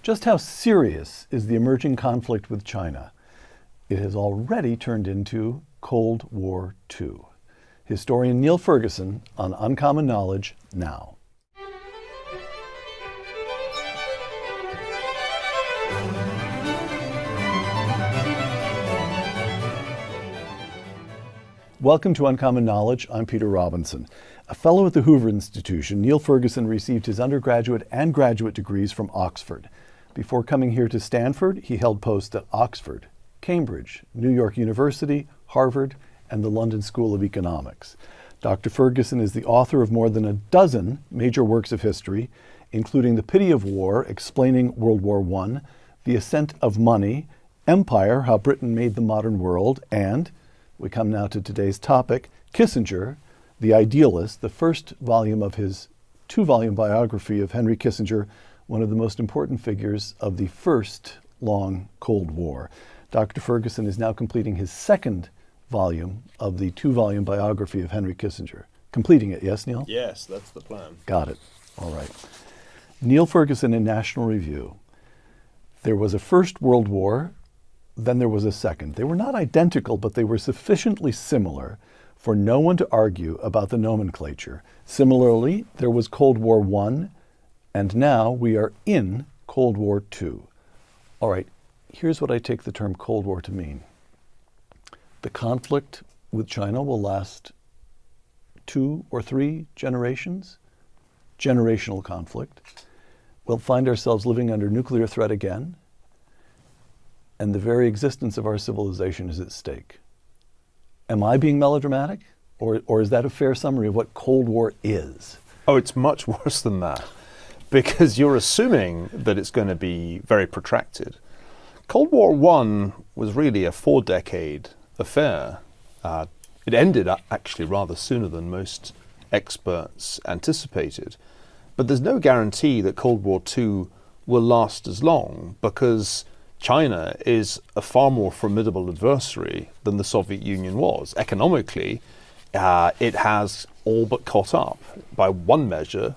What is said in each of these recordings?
Just how serious is the emerging conflict with China? It has already turned into Cold War II. Historian Nil Fергüson on Uncommon Knowledge now. Welcome to Uncommon Knowledge. I'm Peter Robinson. A fellow at the Hoover Institution, Nil Fергüson received his undergraduate and graduate degrees from Oxford. Before coming here to Stanford, he held posts at Oxford, Cambridge, New York University, Harvard, and the London School of Economics. Dr. Fергüson is the author of more than a dozen major works of history, including The Pity of War, Explaining World War I, The Ascent of Money, Empire, How Britain Made the Modern World, and, we come now to today's topic, Kissinger, the Idealist, the first volume of his two-volume biography of Henry Kissinger, one of the most important figures of the first long Cold War. Dr. Fергüson is now completing his second volume of the two-volume biography of Henry Kissinger. Completing it, yes, Neil? Yes, that's the plan. Got it. All right. Nil Fергüson in National Review. There was a First World War, then there was a second. They were not identical, but they were sufficiently similar for no one to argue about the nomenclature. Similarly, there was Cold War I, and now we are in Cold War II. All right, here's what I take the term Cold War to mean. The conflict with China will last 2 or 3 generations, generational conflict. We'll find ourselves living under nuclear threat again, and the very existence of our civilization is at stake. Am I being melodramatic, or is that a fair summary of what Cold War is? Oh, it's much worse than that, because you're assuming that it's going to be very protracted. Cold War I was really a 4-decade affair. It ended actually rather sooner than most experts anticipated. But there's no guarantee that Cold War II will last as long, because China is a far more formidable adversary than the Soviet Union was. Economically, it has all but caught up. By one measure,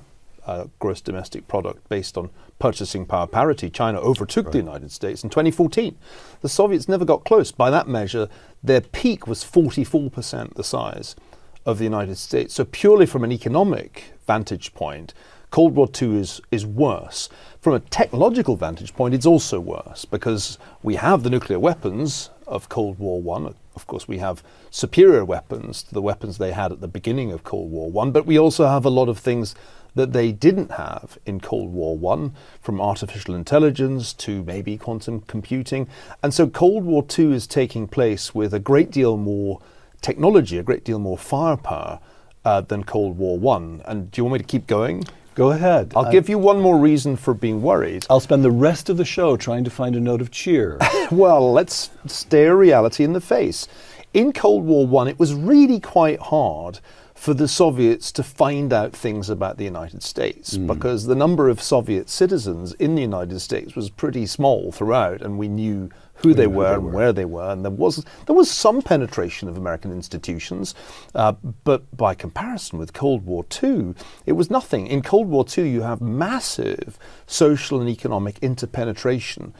gross domestic product based on purchasing power parity, China overtook the United States in 2014. The Soviets never got close. By that measure, their peak was 44% the size of the United States. So purely from an economic vantage point, Cold War II is worse. From a technological vantage point, it's also worse, because we have the nuclear weapons of Cold War I. Of course, we have superior weapons to the weapons they had at the beginning of Cold War I, but we also have a lot of things that they didn't have in Cold War I, from artificial intelligence to maybe quantum computing. And so Cold War II is taking place with a great deal more technology, a great deal more firepower than Cold War I. And do you want me to keep going? Go ahead. I'll give you one more reason for being worried. I'll spend the rest of the show trying to find a note of cheer. Well, let's stare reality in the face. In Cold War I, it was really quite hard for the Soviets to find out things about the United States, because the number of Soviet citizens in the United States was pretty small throughout, and we knew who they were and where they were, and there was some penetration of American institutions, but by comparison with Cold War II, it was nothing. In Cold War II, you have massive social and economic interpenetration.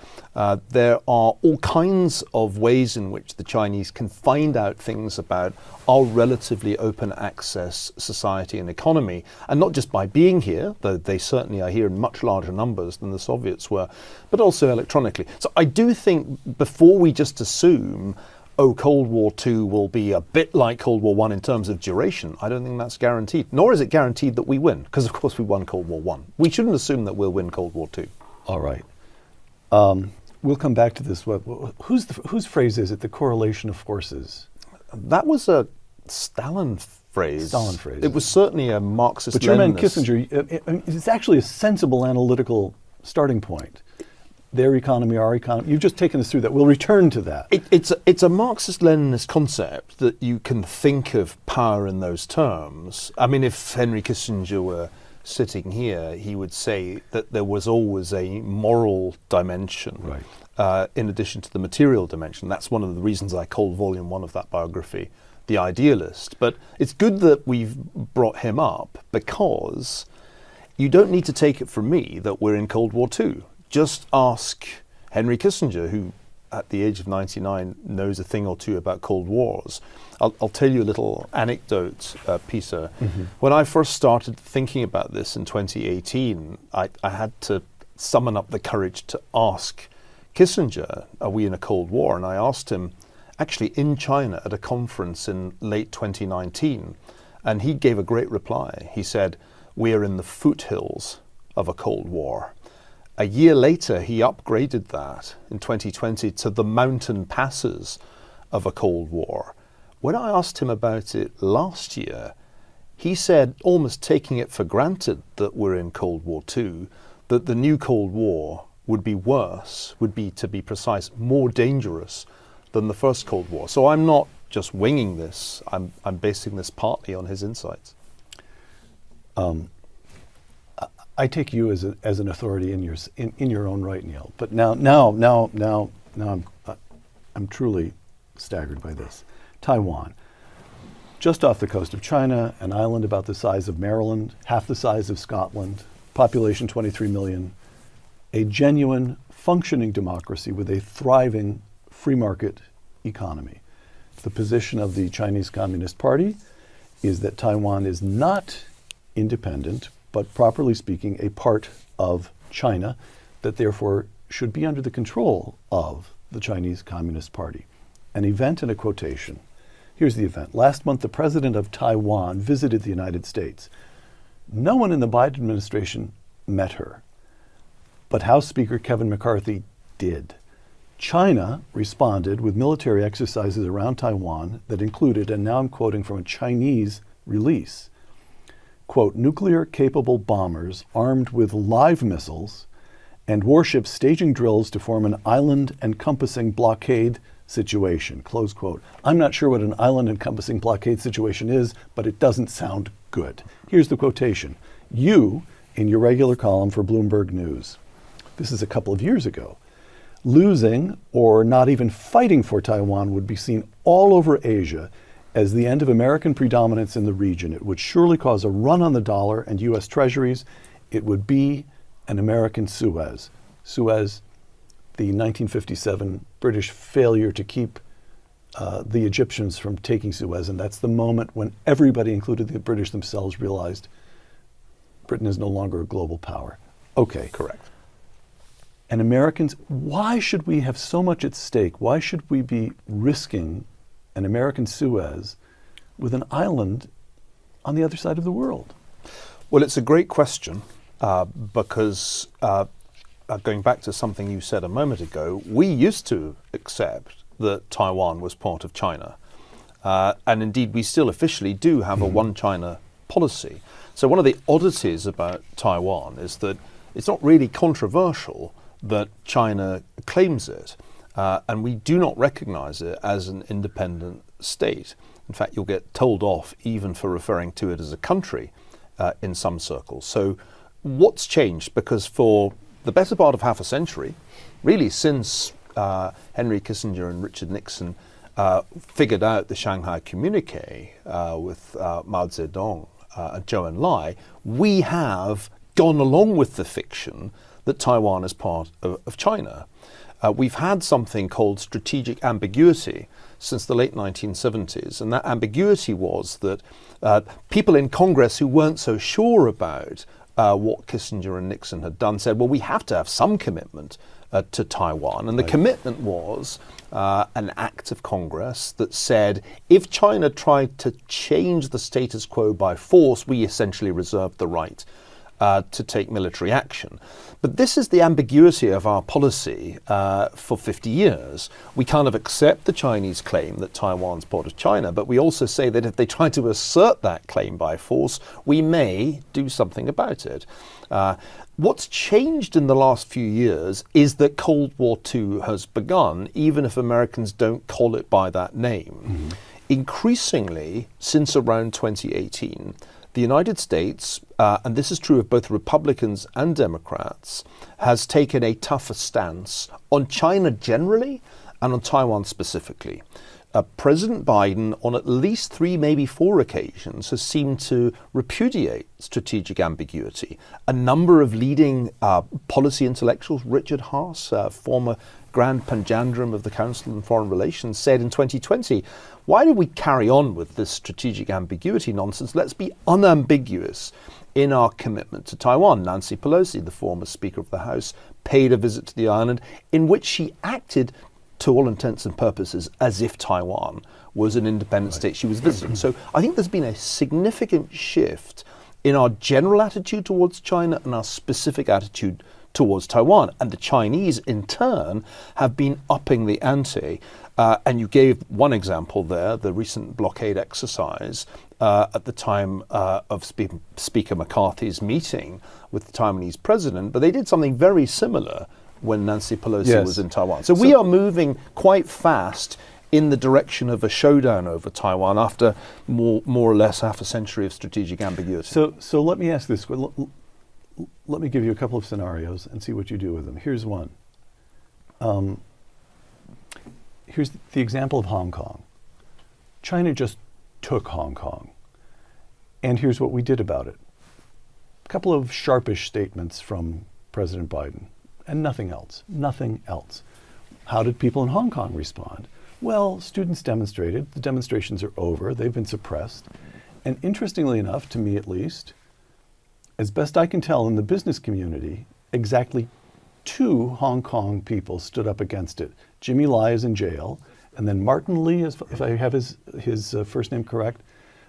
There are all kinds of ways in which the Chinese can find out things about our relatively open access society and economy, and not just by being here, though they certainly are here in much larger numbers than the Soviets were, but also electronically. So I do think, before we just assume, oh, Cold War II will be a bit like Cold War I in terms of duration, I don't think that's guaranteed. Nor is it guaranteed that we win, because of course we won Cold War I. We shouldn't assume that we'll win Cold War II. All right. We'll come back to this. Whose phrase is it, the correlation of forces? That was a Stalin phrase. Stalin phrase. It was certainly a Marxist-Leninist. But your man Kissinger, it's actually a sensible analytical starting point. Their economy, our economy. You've just taken us through that. We'll return to that. It's a Marxist-Leninist concept that you can think of power in those terms. I mean, if Henry Kissinger were sitting here, he would say that there was always a moral dimension, in addition to the material dimension. That's one of the reasons I called Volume 1 of that biography The Idealist. But it's good that we've brought him up, because you don't need to take it from me that we're in Cold War II. just ask Henry Kissinger, who at the age of 99 knows a thing or two about Cold Wars. I'll tell you a little anecdote, Peter. Mm-hmm. When I first started thinking about this in 2018, I had to summon up the courage to ask Kissinger, are we in a Cold War? And I asked him, actually in China at a conference in late 2019, and he gave a great reply. He said, we're in the foothills of a Cold War. A year later, he upgraded that in 2020 to the mountain passes of a Cold War. When I asked him about it last year, he said, almost taking it for granted that we're in Cold War II, that the new Cold War would be worse, would be, to be precise, more dangerous than the first Cold War. So I'm not just winging this, I'm basing this partly on his insights. I take you as an authority in your own right, Neil. But now I'm truly staggered by this. Taiwan, just off the coast of China, an island about the size of Maryland, half the size of Scotland, population 23 million, a genuine functioning democracy with a thriving free market economy. The position of the Chinese Communist Party is that Taiwan is not independent, but properly speaking, a part of China that therefore should be under the control of the Chinese Communist Party. An event and a quotation. Here's the event. Last month, the president of Taiwan visited the United States. No one in the Biden administration met her, but House Speaker Kevin McCarthy did. China responded with military exercises around Taiwan that included, and now I'm quoting from a Chinese release, quote, nuclear-capable bombers armed with live missiles and warships staging drills to form an island-encompassing blockade situation, close quote. I'm not sure what an island-encompassing blockade situation is, but it doesn't sound good. Here's the quotation. You, in your regular column for Bloomberg News, this is a couple of years ago, losing or not even fighting for Taiwan would be seen all over Asia as the end of American predominance in the region. It would surely cause a run on the dollar and U.S. treasuries. It would be an American Suez. Suez, the 1957 British failure to keep the Egyptians from taking Suez, and that's the moment when everybody, including the British themselves, realized Britain is no longer a global power. Okay. Correct. And Americans, why should we have so much at stake? Why should we be risking an American Suez with an island on the other side of the world? Well, it's a great question because going back to something you said a moment ago, we used to accept that Taiwan was part of China. And indeed, we still officially do have a one China policy. So one of the oddities about Taiwan is that it's not really controversial that China claims it. And we do not recognize it as an independent state. In fact, you'll get told off even for referring to it as a country in some circles. So what's changed? Because for the better part of half a century, really since Henry Kissinger and Richard Nixon figured out the Shanghai Communique with Mao Zedong and Zhou Enlai, we have gone along with the fiction that Taiwan is part of China. We've had something called strategic ambiguity since the late 1970s, and that ambiguity was that people in Congress who weren't so sure about what Kissinger and Nixon had done said, well, we have to have some commitment to Taiwan. And the commitment was an act of Congress that said, if China tried to change the status quo by force, we essentially reserved the right to take military action. But this is the ambiguity of our policy for 50 years. We kind of accept the Chinese claim that Taiwan's part of China, but we also say that if they try to assert that claim by force, we may do something about it. What's changed in the last few years is that Cold War II has begun, even if Americans don't call it by that name. Mm-hmm. Increasingly, since around 2018, the United States, and this is true of both Republicans and Democrats, has taken a tougher stance on China generally and on Taiwan specifically. President Biden, on at least 3, maybe 4 occasions, has seemed to repudiate strategic ambiguity. A number of leading policy intellectuals, Richard Haas, former Grand Panjandrum of the Council on Foreign Relations, said in 2020, why do we carry on with this strategic ambiguity nonsense? Let's be unambiguous in our commitment to Taiwan. Nancy Pelosi, the former Speaker of the House, paid a visit to the island in which she acted, to all intents and purposes, as if Taiwan was an independent state she was visiting. So I think there's been a significant shift in our general attitude towards China and our specific attitude towards Taiwan. And the Chinese, in turn, have been upping the ante. And you gave one example there, the recent blockade exercise at the time of Speaker McCarthy's meeting with the Taiwanese president. But they did something very similar when Nancy Pelosi was in Taiwan. So we are moving quite fast in the direction of a showdown over Taiwan after more or less half a century of strategic ambiguity. So let me ask this. Let me give you a couple of scenarios and see what you do with them. Here's one. Here's the example of Hong Kong. China just took Hong Kong. And here's what we did about it. A couple of sharpish statements from President Biden. And nothing else. Nothing else. How did people in Hong Kong respond? Well, students demonstrated. The demonstrations are over. They've been suppressed. And interestingly enough, to me at least, as best I can tell in the business community, exactly 2 Hong Kong people stood up against it. Jimmy Lai is in jail, and then Martin Lee, if I have his first name correct,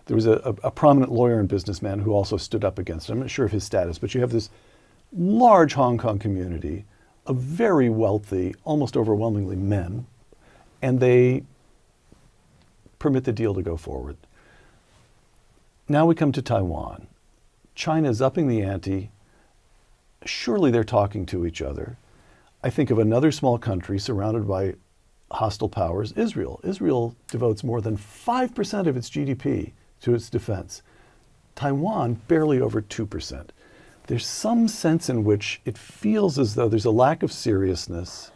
there was a prominent lawyer and businessman who also stood up against it. I'm not sure of his status, but you have this large Hong Kong community of very wealthy, almost overwhelmingly men, and they permit the deal to go forward. Now we come to Taiwan. China is upping the ante. Surely they're talking to each other. I think of another small country surrounded by hostile powers, Israel. Israel devotes more than 5% of its GDP to its defense. Taiwan, barely over 2%. There's some sense in which it feels as though there's a lack of seriousness,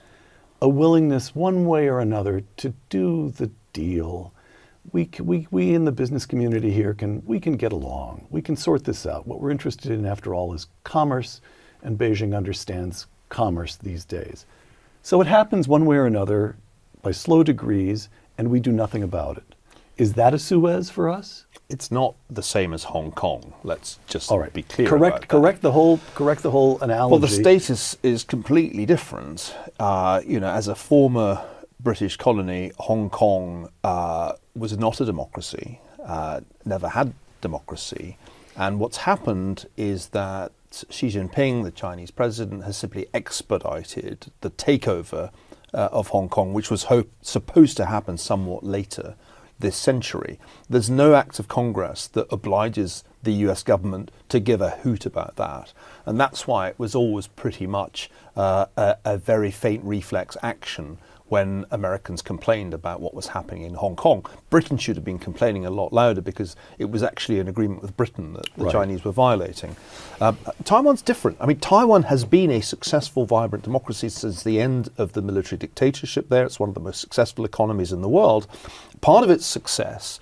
a willingness one way or another to do the deal. We in the business community here we can get along. We can sort this out. What we're interested in, after all, is commerce, and Beijing understands commerce these days. So it happens one way or another by slow degrees, and we do nothing about it. Is that a Suez for us? It's not the same as Hong Kong. Let's just be clear. Correct the whole analogy. Well, the status is completely different. As a former British colony, Hong Kong was not a democracy, never had democracy. And what's happened is that Xi Jinping, the Chinese president, has simply expedited the takeover of Hong Kong, which was supposed to happen somewhat later this century. There's no act of Congress that obliges the US government to give a hoot about that. And that's why it was always pretty much a very faint reflex action when Americans complained about what was happening in Hong Kong. Britain should have been complaining a lot louder because it was actually an agreement with Britain that the Chinese were violating. Taiwan's different. I mean, Taiwan has been a successful, vibrant democracy since the end of the military dictatorship there. It's one of the most successful economies in the world. Part of its success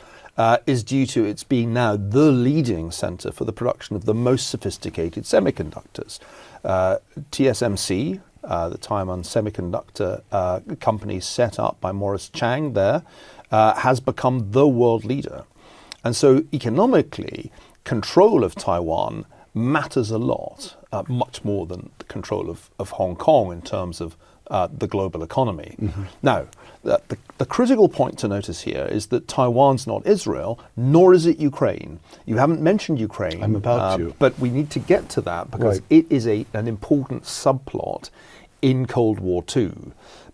is due to its being now the leading center for the production of the most sophisticated semiconductors. TSMC, the Taiwan Semiconductor company set up by Morris Chang there, has become the world leader. And so economically, control of Taiwan matters a lot, much more than the control of Hong Kong in terms of the global economy. Mm-hmm. Now, the critical point to notice here is that Taiwan's not Israel, nor is it Ukraine. You haven't mentioned Ukraine. I'm about to. But we need to get to that because it is an important subplot in Cold War II.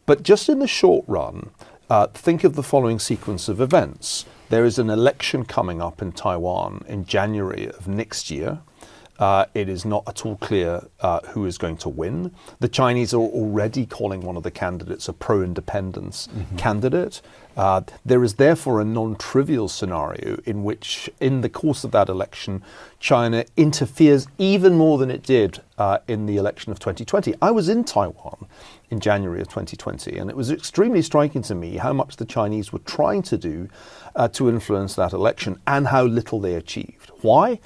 But just in the short run, think of the following sequence of events. There is an election coming up in Taiwan in January of next year. It is not at all clear who is going to win. The Chinese are already calling one of the candidates a pro-independence candidate. There is therefore a non-trivial scenario in which, in the course of that election, China interferes even more than it did in the election of 2020. I was in Taiwan in January of 2020, and it was extremely striking to me how much the Chinese were trying to do to influence that election and how little they achieved. Why?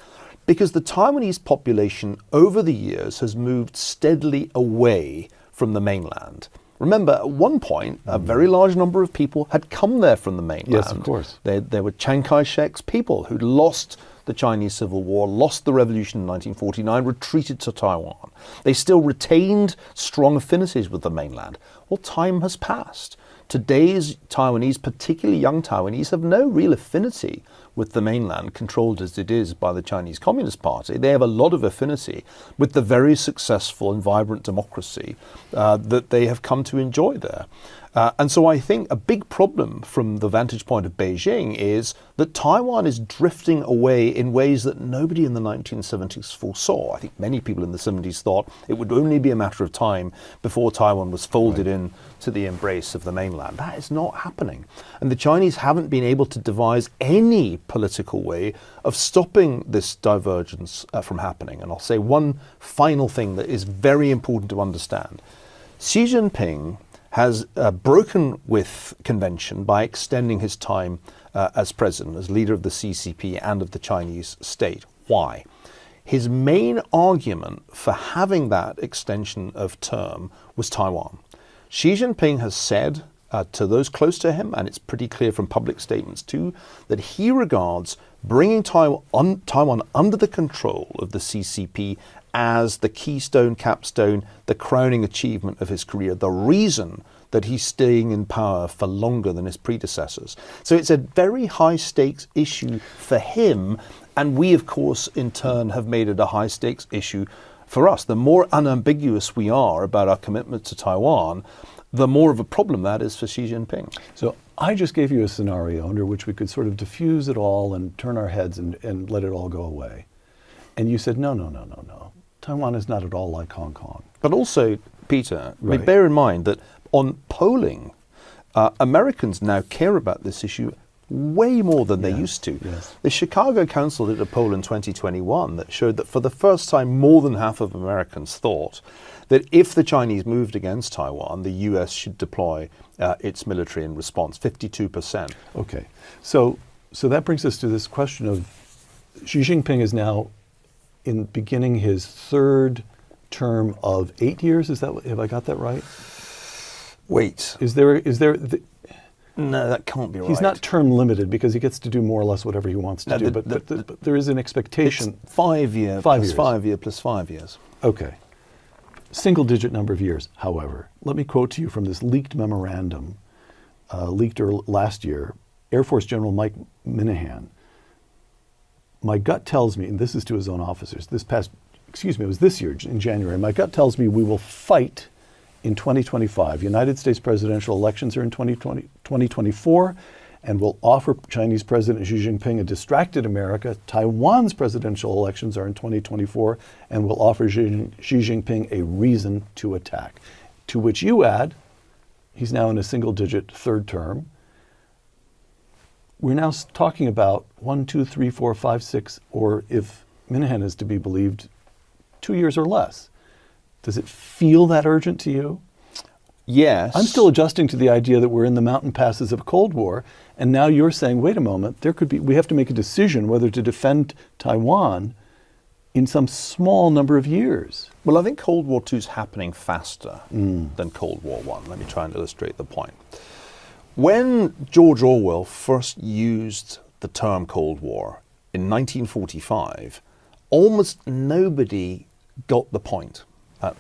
Because the Taiwanese population over the years has moved steadily away from the mainland. Remember, at one point, a very large number of people had come there from the mainland. Yes, of course. There were Chiang Kai-shek's people who'd lost the Chinese Civil War, lost the revolution in 1949, retreated to Taiwan. They still retained strong affinities with the mainland. Well, time has passed. Today's Taiwanese, particularly young Taiwanese, have no real affinity with the mainland, controlled as it is by the Chinese Communist Party. They have a lot of affinity with the very successful and vibrant democracy that they have come to enjoy there. And so I think a big problem from the vantage point of Beijing is that Taiwan is drifting away in ways that nobody in the 1970s foresaw. I think many people in the 70s thought it would only be a matter of time before Taiwan was folded in to the embrace of the mainland. That is not happening. And the Chinese haven't been able to devise any political way of stopping this divergence from happening. And I'll say one final thing that is very important to understand. Xi Jinping has broken with convention by extending his time as president, as leader of the CCP and of the Chinese state. Why? His main argument for having that extension of term was Taiwan. Xi Jinping has said to those close to him, and it's pretty clear from public statements too, that he regards bringing Taiwan under the control of the CCP as the keystone, capstone, the crowning achievement of his career, the reason that he's staying in power for longer than his predecessors. So it's a very high stakes issue for him, and we, of course, in turn have made it a high stakes issue for us. The more unambiguous we are about our commitment to Taiwan, the more of a problem that is for Xi Jinping. So I just gave you a scenario under which we could sort of diffuse it all and turn our heads and let it all go away. And you said, no. Taiwan is not at all like Hong Kong. But also, Peter, I mean, bear in mind that on polling, Americans now care about this issue way more than they used to. Yes. The Chicago Council did a poll in 2021 that showed that for the first time, more than half of Americans thought that if the Chinese moved against Taiwan, the US should deploy its military in response, 52%. Okay, so that brings us to this question of Xi Jinping is now in beginning his third term of 8 years. Have I got that right? Wait. Is there No, that can't be right. He's not term limited because he gets to do more or less whatever he wants to do, but there is an expectation. It's 5 years. 5 years. 5 year plus 5 years. Okay. Single digit number of years, however. Let me quote to you from this leaked memorandum, leaked last year, Air Force General Mike Minihan. My gut tells me, and this is to his own officers, it was this year in January, my gut tells me we will fight in 2025. United States presidential elections are in 2024, and will offer Chinese President Xi Jinping a distracted America. Taiwan's presidential elections are in 2024, and will offer Xi Jinping a reason to attack. To which you add, he's now in a single-digit third term. We're now talking about 1, 2, 3, 4, 5, 6, or if Minahan is to be believed, 2 years or less. Does it feel that urgent to you? Yes. I'm still adjusting to the idea that we're in the mountain passes of a Cold War, and now you're saying, wait a moment, we have to make a decision whether to defend Taiwan in some small number of years. Well, I think Cold War II is happening faster than Cold War I. Let me try and illustrate the point. When George Orwell first used the term Cold War in 1945, almost nobody got the point.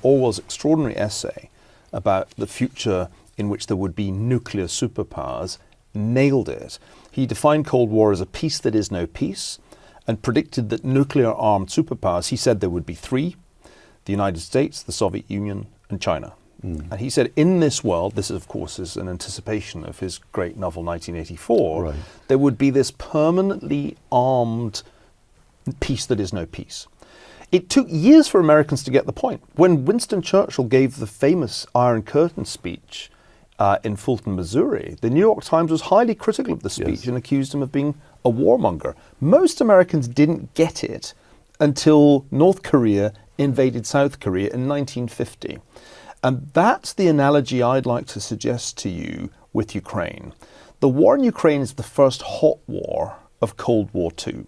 Orwell's extraordinary essay about the future in which there would be nuclear superpowers nailed it. He defined Cold War as a peace that is no peace, and predicted that nuclear-armed superpowers, he said there would be three: the United States, the Soviet Union, and China. And he said, in this world, this of course is an anticipation of his great novel 1984, there would be this permanently armed peace that is no peace. It took years for Americans to get the point. When Winston Churchill gave the famous Iron Curtain speech in Fulton, Missouri, the New York Times was highly critical of the speech and accused him of being a warmonger. Most Americans didn't get it until North Korea invaded South Korea in 1950. And that's the analogy I'd like to suggest to you with Ukraine. The war in Ukraine is the first hot war of Cold War II.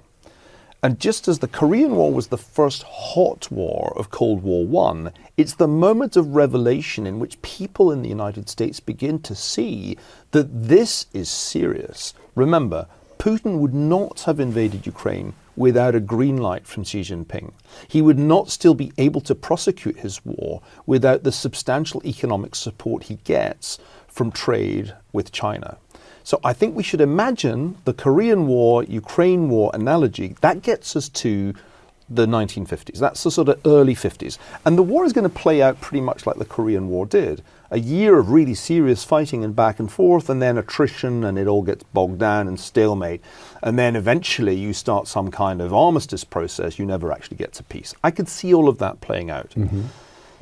And just as the Korean War was the first hot war of Cold War I, it's the moment of revelation in which people in the United States begin to see that this is serious. Remember, Putin would not have invaded Ukraine without a green light from Xi Jinping. He would not still be able to prosecute his war without the substantial economic support he gets from trade with China. So I think we should imagine the Korean War, Ukraine War analogy. That gets us to the 1950s. That's the sort of early 50s. And the war is going to play out pretty much like the Korean War did. A year of really serious fighting and back and forth, and then attrition, and it all gets bogged down and stalemate. And then eventually you start some kind of armistice process. You never actually get to peace. I could see all of that playing out. Mm-hmm.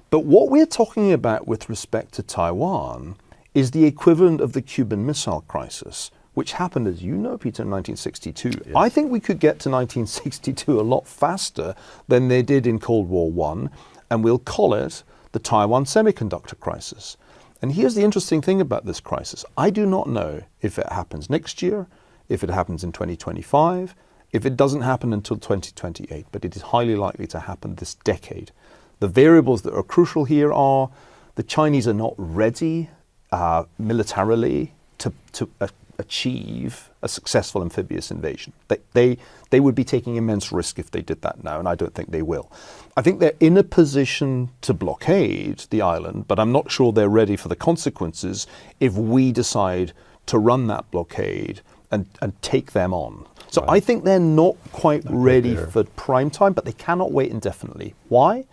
But what we're talking about with respect to Taiwan is the equivalent of the Cuban Missile Crisis, which happened, as you know, Peter, in 1962. Yes. I think we could get to 1962 a lot faster than they did in Cold War I, and we'll call it the Taiwan Semiconductor Crisis. And here's the interesting thing about this crisis. I do not know if it happens next year, if it happens in 2025, if it doesn't happen until 2028, but it is highly likely to happen this decade. The variables that are crucial here are the Chinese are not ready militarily to achieve a successful amphibious invasion. They would be taking immense risk if they did that now, and I don't think they will. I think they're in a position to blockade the island, but I'm not sure they're ready for the consequences if we decide to run that blockade and take them on. So right. I think they're not quite ready for prime time, but they cannot wait indefinitely. Why?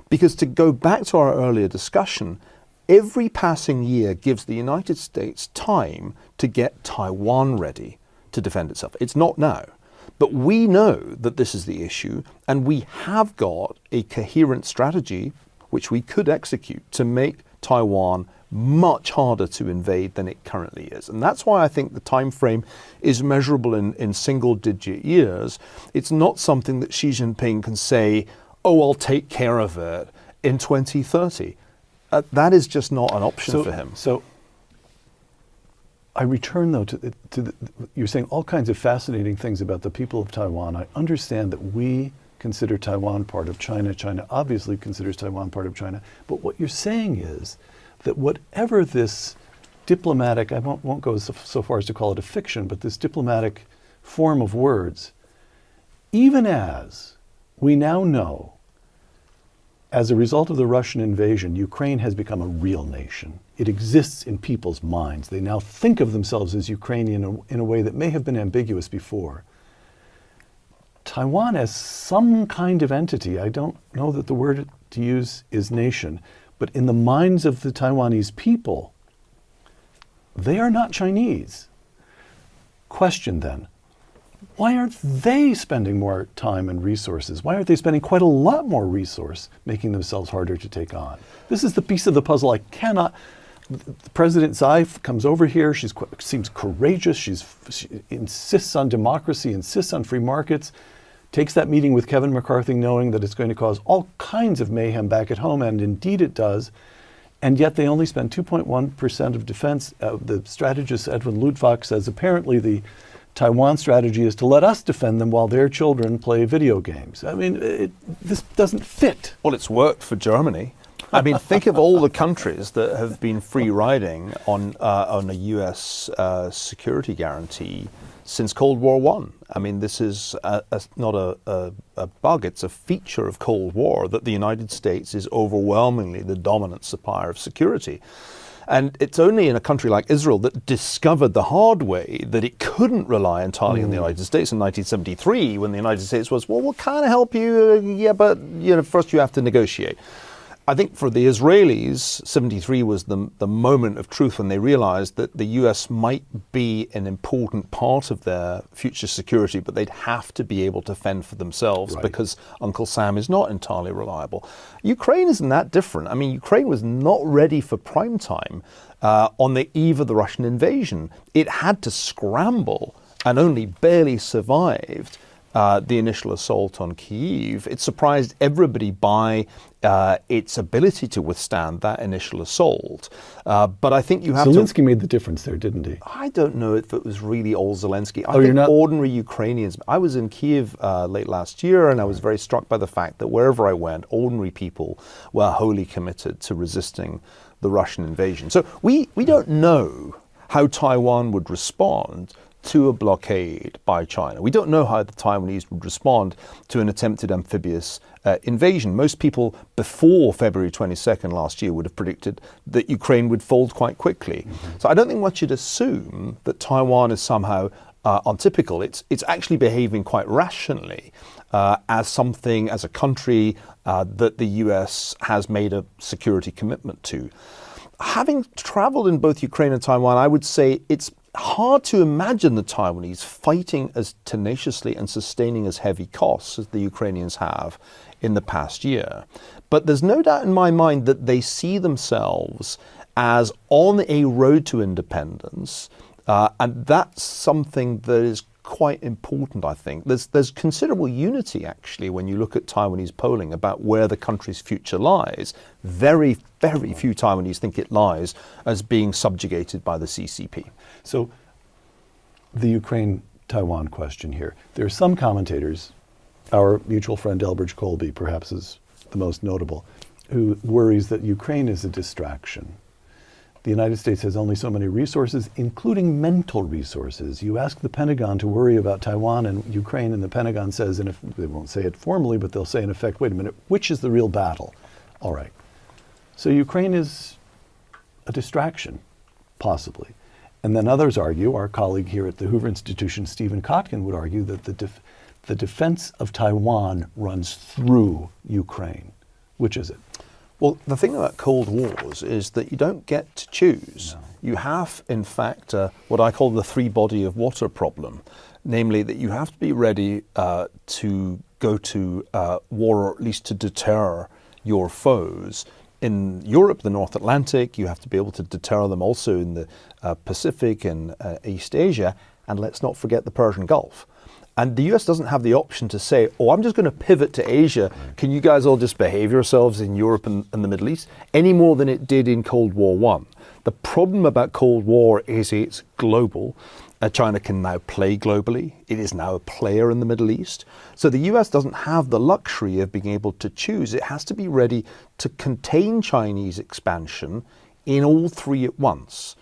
Because to go back to our earlier discussion, every passing year gives the United States time to get Taiwan ready to defend itself. It's not now. But we know that this is the issue, and we have got a coherent strategy which we could execute to make Taiwan much harder to invade than it currently is. And that's why I think the time frame is measurable in single-digit years. It's not something that Xi Jinping can say, oh, I'll take care of it in 2030. That is just not an option for him. So I return, though, to you're saying all kinds of fascinating things about the people of Taiwan. I understand that we consider Taiwan part of China. China obviously considers Taiwan part of China. But what you're saying is that whatever this diplomatic, I won't go so far as to call it a fiction, but this diplomatic form of words, even as we now know, as a result of the Russian invasion, Ukraine has become a real nation. It exists in people's minds. They now think of themselves as Ukrainian in a way that may have been ambiguous before. Taiwan as some kind of entity, I don't know that the word to use is nation, but in the minds of the Taiwanese people, they are not Chinese. Question then, why aren't they spending more time and resources? Why aren't they spending quite a lot more resource making themselves harder to take on? This is the piece of the puzzle I cannot. President Tsai comes over here. She seems courageous. She insists on democracy, insists on free markets, takes that meeting with Kevin McCarthy knowing that it's going to cause all kinds of mayhem back at home, and indeed it does. And yet they only spend 2.1% of defense. The strategist Edwin Luttwak says apparently the Taiwan strategy is to let us defend them while their children play video games. I mean, this doesn't fit. Well, it's worked for Germany. I mean, think of all the countries that have been free riding on a U.S. Security guarantee since Cold War I. I mean, this is not a bug, it's a feature of Cold War that the United States is overwhelmingly the dominant supplier of security. And it's only in a country like Israel that discovered the hard way that it couldn't rely entirely on the United States in 1973, when the United States was, well, we'll kind of help you, yeah, but first you have to negotiate. I think for the Israelis, 73 was the moment of truth when they realized that the US might be an important part of their future security, but they'd have to be able to fend for themselves because Uncle Sam is not entirely reliable. Ukraine isn't that different. I mean, Ukraine was not ready for prime time on the eve of the Russian invasion. It had to scramble and only barely survived the initial assault on Kyiv. It surprised everybody by its ability to withstand that initial assault. But I think you have Zelensky made the difference there, didn't he? I don't know if it was really all Zelensky. I think ordinary Ukrainians. I was in Kyiv late last year, and I was very struck by the fact that wherever I went, ordinary people were wholly committed to resisting the Russian invasion. So we don't know how Taiwan would respond to a blockade by China. We don't know how the Taiwanese would respond to an attempted amphibious invasion. Most people before February 22nd last year would have predicted that Ukraine would fold quite quickly. So I don't think one should assume that Taiwan is somehow untypical. It's actually behaving quite rationally as a country that the US has made a security commitment to. Having traveled in both Ukraine and Taiwan, I would say it's hard to imagine the Taiwanese fighting as tenaciously and sustaining as heavy costs as the Ukrainians have in the past year. But there's no doubt in my mind that they see themselves as on a road to independence, and that's something that is quite important, I think. There's considerable unity, actually, when you look at Taiwanese polling about where the country's future lies. Very, very few Taiwanese think it lies as being subjugated by the CCP. So the Ukraine-Taiwan question here. There are some commentators, our mutual friend Elbridge Colby perhaps is the most notable, who worries that Ukraine is a distraction. The United States has only so many resources, including mental resources. You ask the Pentagon to worry about Taiwan and Ukraine, and the Pentagon says, and if they won't say it formally, but they'll say in effect, wait a minute, which is the real battle? All right. So Ukraine is a distraction, possibly. And then others argue, our colleague here at the Hoover Institution, Stephen Kotkin, would argue that the defense of Taiwan runs through Ukraine. Which is it? Well, the thing about Cold Wars is that you don't get to choose. No. You have, in fact, what I call the three body of water problem, namely that you have to be ready to go to war, or at least to deter your foes. In Europe, the North Atlantic, you have to be able to deter them also in the Pacific and East Asia, and let's not forget the Persian Gulf. And the US doesn't have the option to say, oh, I'm just going to pivot to Asia. Can you guys all just behave yourselves in Europe and the Middle East? Any more than it did in Cold War I. The problem about Cold War is it's global. China can now play globally. It is now a player in the Middle East. So the US doesn't have the luxury of being able to choose. It has to be ready to contain Chinese expansion in all three at once.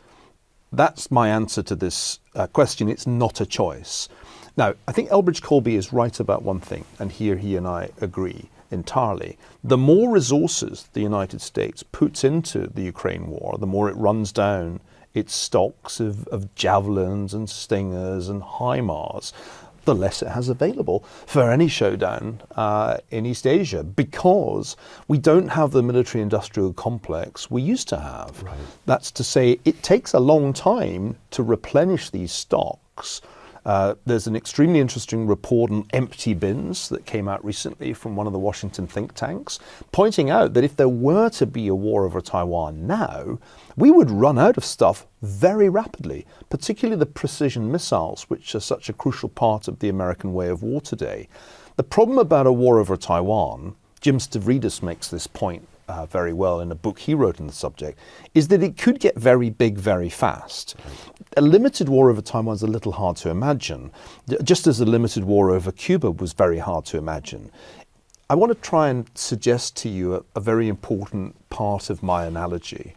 That's my answer to this question. It's not a choice. Now, I think Elbridge Colby is right about one thing, and here he and I agree entirely. The more resources the United States puts into the Ukraine war, the more it runs down its stocks of javelins and stingers and HIMARS, the less it has available for any showdown in East Asia, because we don't have the military-industrial complex we used to have. Right. That's to say, it takes a long time to replenish these stocks. There's an extremely interesting report on empty bins that came out recently from one of the Washington think tanks, pointing out that if there were to be a war over Taiwan now, we would run out of stuff very rapidly, particularly the precision missiles, which are such a crucial part of the American way of war today. The problem about a war over Taiwan, Jim Stavridis makes this point very well in a book he wrote on the subject, is that it could get very big very fast. A limited war over Taiwan is a little hard to imagine, just as a limited war over Cuba was very hard to imagine. I want to try and suggest to you a very important part of my analogy.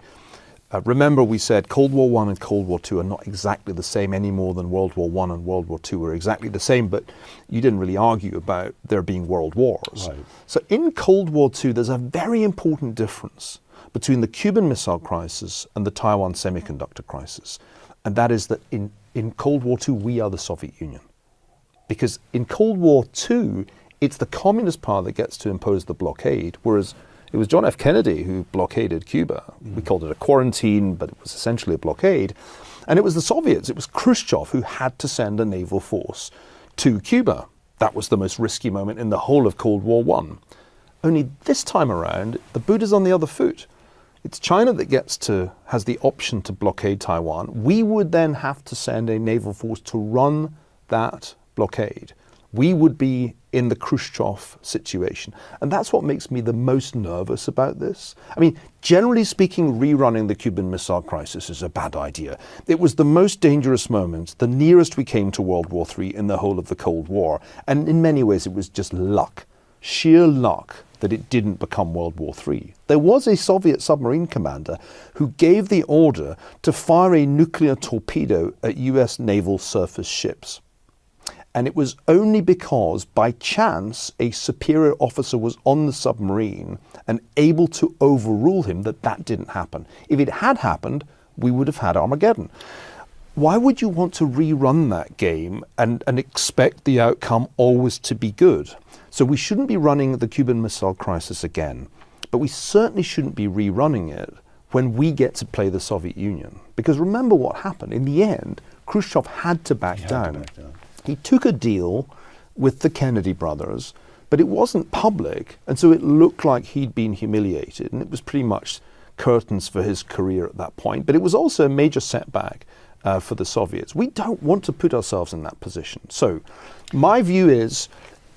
Remember, we said Cold War I and Cold War II are not exactly the same any more than World War I and World War II were exactly the same, but you didn't really argue about there being world wars. Right. So in Cold War II, there's a very important difference between the Cuban Missile Crisis and the Taiwan semiconductor crisis. And that is that in Cold War II, we are the Soviet Union. Because in Cold War II, it's the Communist power that gets to impose the blockade, whereas It was John F. Kennedy who blockaded Cuba. We called it a quarantine, but it was essentially a blockade. And it was the Soviets, it was Khrushchev who had to send a naval force to Cuba. That was the most risky moment in the whole of Cold War I. Only this time around, the boot is on the other foot. It's China that has the option to blockade Taiwan. We would then have to send a naval force to run that blockade. We would be in the Khrushchev situation. And that's what makes me the most nervous about this. I mean, generally speaking, rerunning the Cuban Missile Crisis is a bad idea. It was the most dangerous moment, the nearest we came to World War III in the whole of the Cold War. And in many ways, it was just luck, sheer luck, that it didn't become World War III. There was a Soviet submarine commander who gave the order to fire a nuclear torpedo at US naval surface ships. And it was only because, by chance, a superior officer was on the submarine and able to overrule him that didn't happen. If it had happened, we would have had Armageddon. Why would you want to rerun that game and expect the outcome always to be good? So we shouldn't be running the Cuban Missile Crisis again, but we certainly shouldn't be rerunning it when we get to play the Soviet Union. Because remember what happened. In the end, Khrushchev had to back down. He took a deal with the Kennedy brothers, but it wasn't public, and so it looked like he'd been humiliated, and it was pretty much curtains for his career at that point. But it was also a major setback for the Soviets. We don't want to put ourselves in that position. So my view is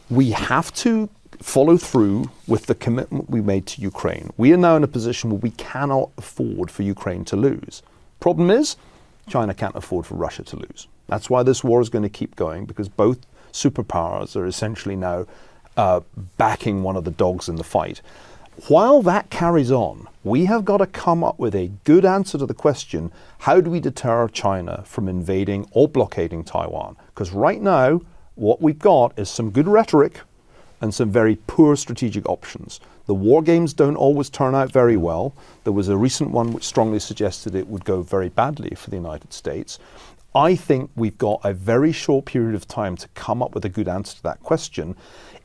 we have to follow through with the commitment we made to Ukraine. We are now in a position where we cannot afford for Ukraine to lose. Problem is, China can't afford for Russia to lose. That's why this war is going to keep going, because both superpowers are essentially now backing one of the dogs in the fight. While that carries on, we have got to come up with a good answer to the question, how do we deter China from invading or blockading Taiwan? Because right now, what we've got is some good rhetoric and some very poor strategic options. The war games don't always turn out very well. There was a recent one which strongly suggested it would go very badly for the United States. I think we've got a very short period of time to come up with a good answer to that question.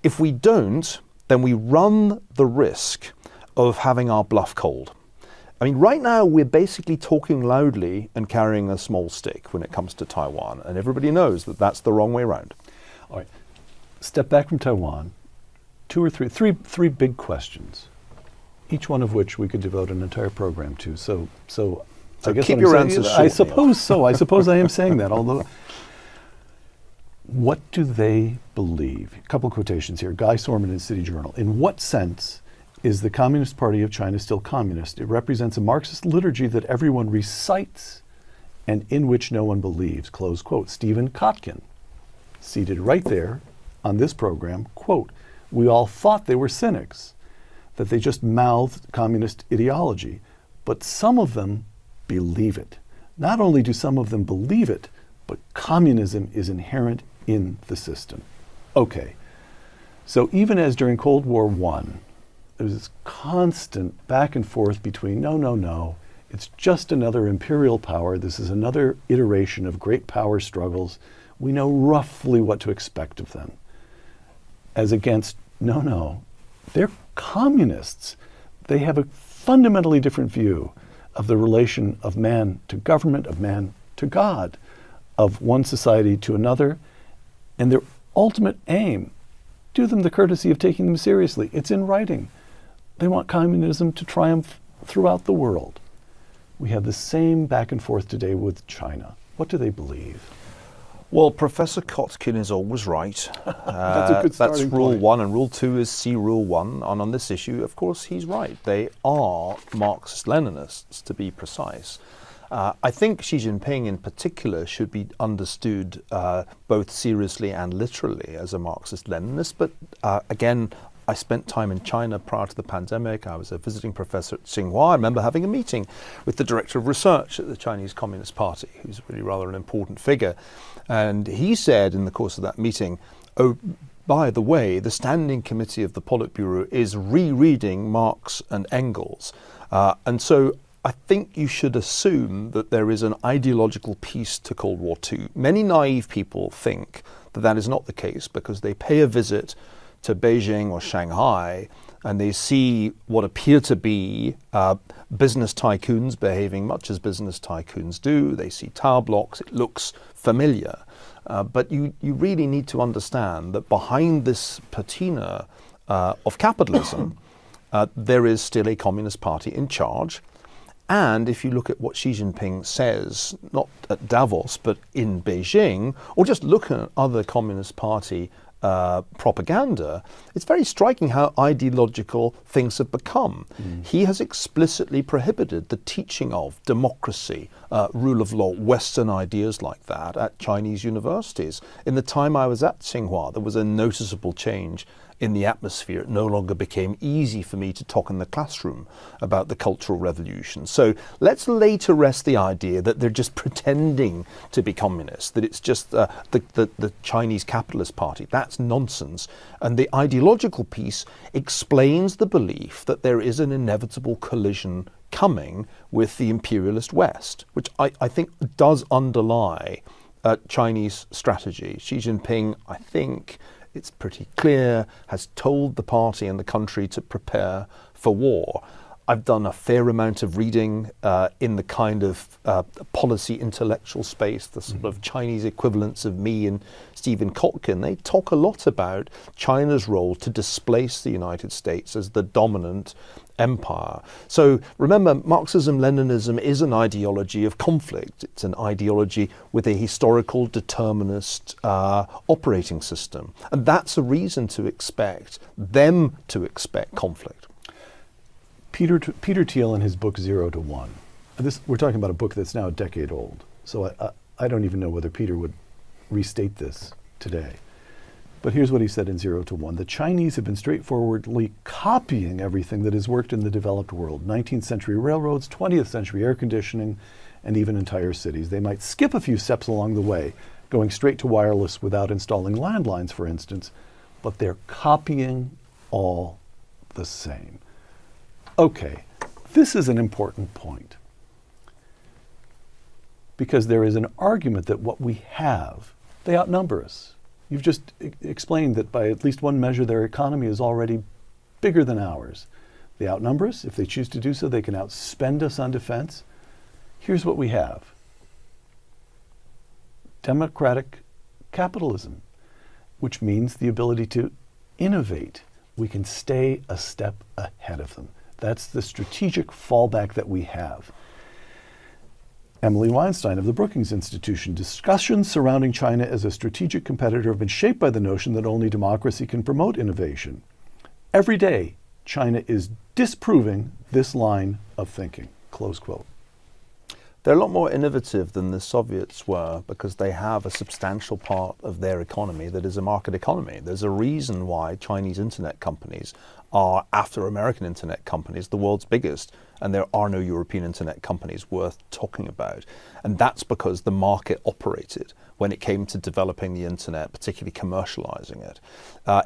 If we don't, then we run the risk of having our bluff called. I mean, right now we're basically talking loudly and carrying a small stick when it comes to Taiwan, and everybody knows that that's the wrong way around. All right, step back from Taiwan. Three big questions, each one of which we could devote an entire program to. So I guess keep your answers short. I suppose so. I suppose I am saying that. Although, what do they believe? A couple of quotations here. Guy Sorman in City Journal. In what sense is the Communist Party of China still communist? It represents a Marxist liturgy that everyone recites and in which no one believes. Close quote. Stephen Kotkin, seated right there on this program, quote, we all thought they were cynics, that they just mouthed communist ideology, but some of them believe it. Not only do some of them believe it, but communism is inherent in the system. Okay, so even as during Cold War I, there was this constant back and forth between no, it's just another imperial power, this is another iteration of great power struggles, we know roughly what to expect of them. As against, no, they're communists. They have a fundamentally different view of the relation of man to government, of man to God, of one society to another, and their ultimate aim, do them the courtesy of taking them seriously. It's in writing. They want communism to triumph throughout the world. We have the same back and forth today with China. What do they believe? Well, Professor Kotkin is always right. That's a good starting That's rule point. 1, and rule 2 is see rule 1. And on this issue, of course, he's right. They are Marxist-Leninists, to be precise. I think Xi Jinping in particular should be understood both seriously and literally as a Marxist-Leninist. But again, I spent time in China prior to the pandemic. I was a visiting professor at Tsinghua. I remember having a meeting with the director of research at the Chinese Communist Party, who's really rather an important figure. And he said in the course of that meeting, oh, by the way, the Standing Committee of the Politburo is rereading Marx and Engels. And so I think you should assume that there is an ideological piece to Cold War II. Many naive people think that that is not the case because they pay a visit to Beijing or Shanghai and they see what appear to be business tycoons behaving much as business tycoons do. They see tower blocks. It looks familiar. But you really need to understand that behind this patina of capitalism, there is still a Communist Party in charge. And if you look at what Xi Jinping says, not at Davos, but in Beijing, or just look at other Communist Party propaganda, it's very striking how ideological things have become. He has explicitly prohibited the teaching of democracy, rule of law, Western ideas like that at Chinese universities. In the time I was at Tsinghua, there was a noticeable change in the atmosphere. It no longer became easy for me to talk in the classroom about the Cultural Revolution. So let's lay to rest the idea that they're just pretending to be communists, that it's just the Chinese Capitalist Party. That's nonsense. And the ideological piece explains the belief that there is an inevitable collision coming with the imperialist West, which I think does underlie Chinese strategy. Xi Jinping, I think, it's pretty clear, has told the party and the country to prepare for war. I've done a fair amount of reading in the kind of policy intellectual space, the sort of Chinese equivalents of me and Stephen Kotkin. They talk a lot about China's role to displace the United States as the dominant empire. So remember, Marxism-Leninism is an ideology of conflict. It's an ideology with a historical determinist operating system. And that's a reason to expect them to expect conflict. Peter Thiel in his book 0 to 1. We're talking about a book that's now a decade old. So I don't even know whether Peter would restate this today. But here's what he said in 0 to 1. The Chinese have been straightforwardly copying everything that has worked in the developed world. 19th century railroads, 20th century air conditioning, and even entire cities. They might skip a few steps along the way, going straight to wireless without installing landlines, for instance, but they're copying all the same. Okay, this is an important point, because there is an argument that what we have, they outnumber us. You've just explained that by at least one measure, their economy is already bigger than ours. They outnumber us. If they choose to do so, they can outspend us on defense. Here's what we have. Democratic capitalism, which means the ability to innovate. We can stay a step ahead of them. That's the strategic fallback that we have. Emily Weinstein of the Brookings Institution, discussions surrounding China as a strategic competitor have been shaped by the notion that only democracy can promote innovation. Every day, China is disproving this line of thinking, close quote. They're a lot more innovative than the Soviets were because they have a substantial part of their economy that is a market economy. There's a reason why Chinese internet companies are, after American internet companies, the world's biggest, and there are no European internet companies worth talking about. And that's because the market operated when it came to developing the internet, particularly commercializing it.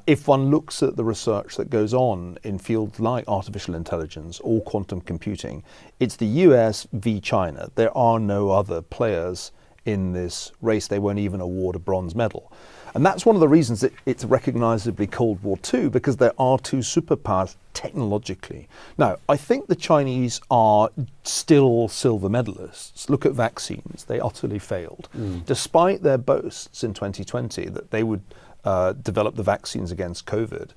If one looks at the research that goes on in fields like artificial intelligence or quantum computing, it's the US v China. There are no other players in this race. They won't even award a bronze medal. And that's one of the reasons that it's recognizably Cold War II, because there are two superpowers technologically. Now, I think the Chinese are still silver medalists. Look at vaccines. They utterly failed. Despite their boasts in 2020 that they would develop the vaccines against COVID,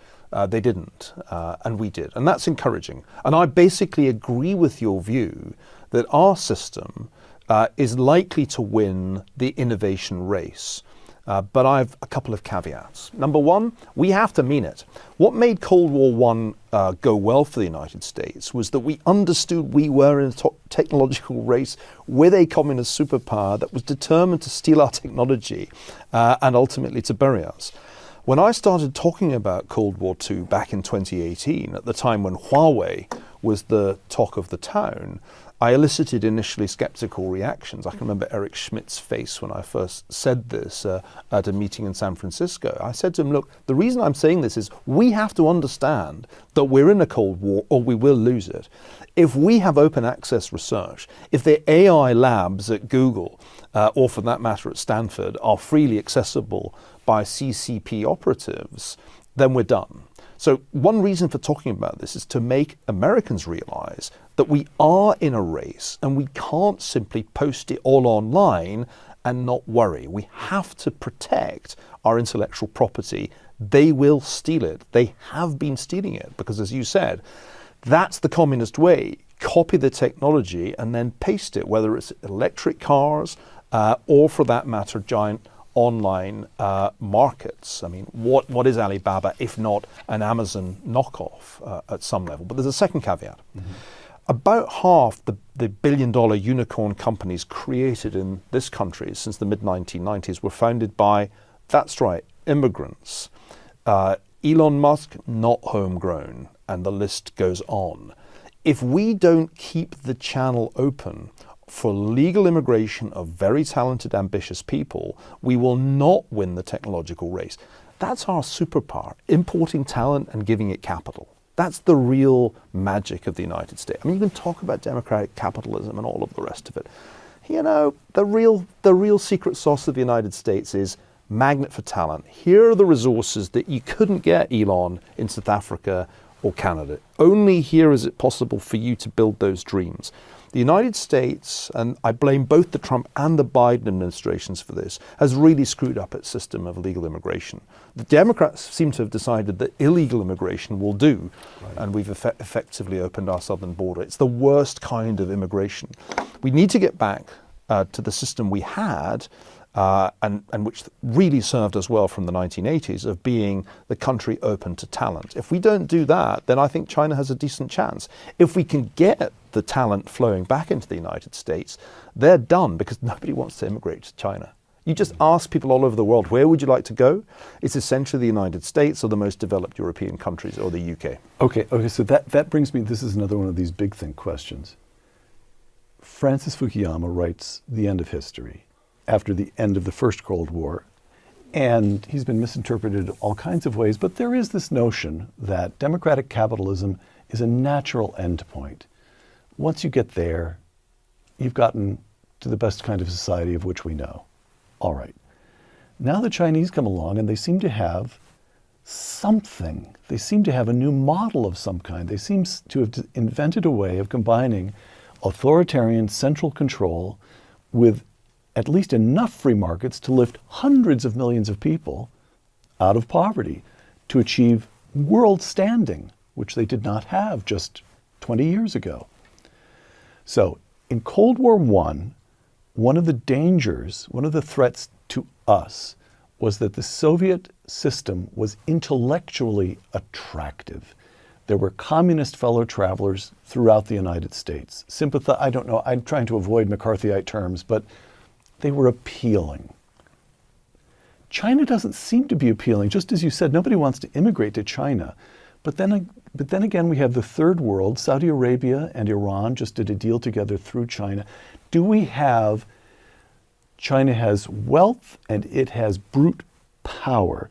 they didn't, and we did. And that's encouraging. And I basically agree with your view that our system is likely to win the innovation race. But I have a couple of caveats. Number one, we have to mean it. What made Cold War I go well for the United States was that we understood we were in a technological race with a communist superpower that was determined to steal our technology and ultimately to bury us. When I started talking about Cold War II back in 2018, at the time when Huawei was the talk of the town, I elicited initially skeptical reactions. I can remember Eric Schmidt's face when I first said this at a meeting in San Francisco. I said to him, look, the reason I'm saying this is we have to understand that we're in a Cold War or we will lose it. If we have open access research, if the AI labs at Google, or for that matter at Stanford, are freely accessible by CCP operatives, then we're done. So one reason for talking about this is to make Americans realize that we are in a race and we can't simply post it all online and not worry. We have to protect our intellectual property. They will steal it. They have been stealing it because, as you said, that's the communist way. Copy the technology and then paste it, whether it's electric cars or, for that matter, giant online markets. I mean, what is Alibaba if not an Amazon knockoff at some level? But there's a second caveat. Mm-hmm. About half the billion-dollar unicorn companies created in this country since the mid-1990s were founded by, that's right, immigrants. Elon Musk, not homegrown, and the list goes on. If we don't keep the channel open for legal immigration of very talented, ambitious people, we will not win the technological race. That's our superpower, importing talent and giving it capital. That's the real magic of the United States. I mean, you can talk about democratic capitalism and all of the rest of it. You know, the real secret sauce of the United States is magnet for talent. Here are the resources that you couldn't get, Elon, in South Africa or Canada. Only here is it possible for you to build those dreams. The United States, and I blame both the Trump and the Biden administrations for this, has really screwed up its system of legal immigration. The Democrats seem to have decided that illegal immigration will do, right, and we've effectively opened our southern border. It's the worst kind of immigration. We need to get back to the system we had, and which really served us well from the 1980s, of being the country open to talent. If we don't do that, then I think China has a decent chance. If we can get the talent flowing back into the United States, they're done, because nobody wants to immigrate to China. You just ask people all over the world, where would you like to go? It's essentially the United States or the most developed European countries or the UK. Okay, so that brings me, this is another one of these big think questions. Francis Fukuyama writes The End of History after the end of the First Cold War, and he's been misinterpreted all kinds of ways, but there is this notion that democratic capitalism is a natural endpoint. Once you get there, you've gotten to the best kind of society of which we know. All right. Now the Chinese come along and they seem to have something. They seem to have a new model of some kind. They seem to have invented a way of combining authoritarian central control with at least enough free markets to lift hundreds of millions of people out of poverty, to achieve world standing, which they did not have just 20 years ago. So in Cold War I, one of the dangers, one of the threats to us, was that the Soviet system was intellectually attractive. There were communist fellow travelers throughout the United States. I don't know, I'm trying to avoid McCarthyite terms, but they were appealing. China doesn't seem to be appealing. Just as you said, nobody wants to immigrate to China. But then again, we have the third world. Saudi Arabia and Iran just did a deal together through China. Do we have, China has wealth and it has brute power.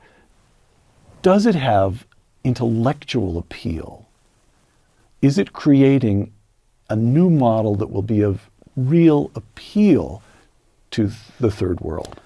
Does it have intellectual appeal? Is it creating a new model that will be of real appeal to the third world?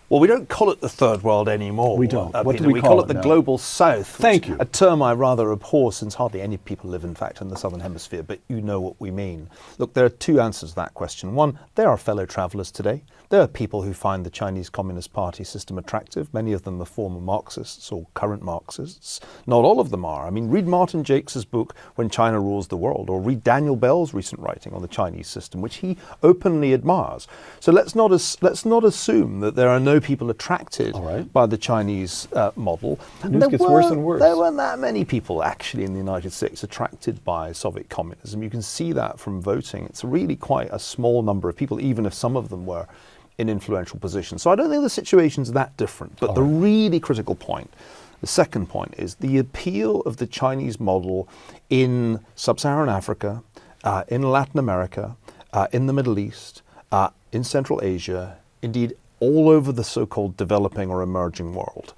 Well, we don't call it the third world anymore. We don't. What Peter. do we call it the now? global south. Thank you. A term I rather abhor, since hardly any people live, in fact, in the southern hemisphere, but you know what we mean. Look, there are two answers to that question. One, there are fellow travelers today. There are people who find the Chinese Communist Party system attractive. Many of them are former Marxists or current Marxists. Not all of them are. I mean, read Martin Jakes' book, When China Rules the World, or read Daniel Bell's recent writing on the Chinese system, which he openly admires. So let's not assume that there are no people attracted by the Chinese model. The news gets worse and worse. There weren't that many people actually in the United States attracted by Soviet communism. You can see that from voting. It's really quite a small number of people, even if some of them were in influential positions. So I don't think the situation's that different. But the really critical point, the second point, is the appeal of the Chinese model in sub-Saharan Africa, in Latin America, in the Middle East, in Central Asia, indeed all over the so-called developing or emerging world.